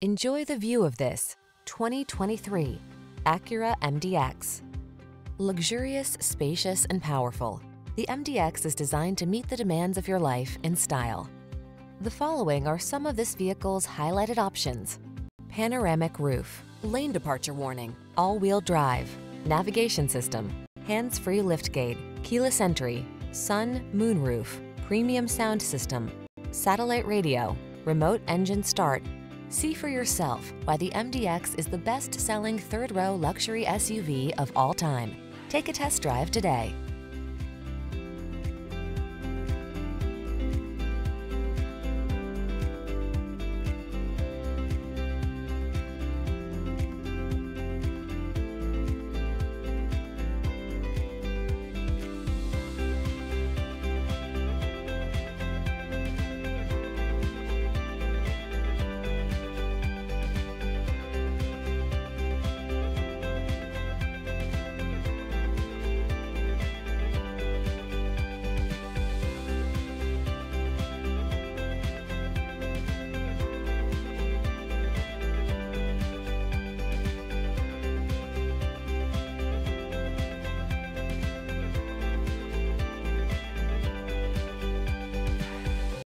Enjoy the view of this 2023 Acura MDX. Luxurious, spacious, and powerful, the MDX is designed to meet the demands of your life in style. The following are some of this vehicle's highlighted options: panoramic roof, lane departure warning, all-wheel drive, navigation system, hands-free liftgate, keyless entry, sun, moonroof, premium sound system, satellite radio, remote engine start. See for yourself why the MDX is the best-selling third-row luxury SUV of all time. Take a test drive today.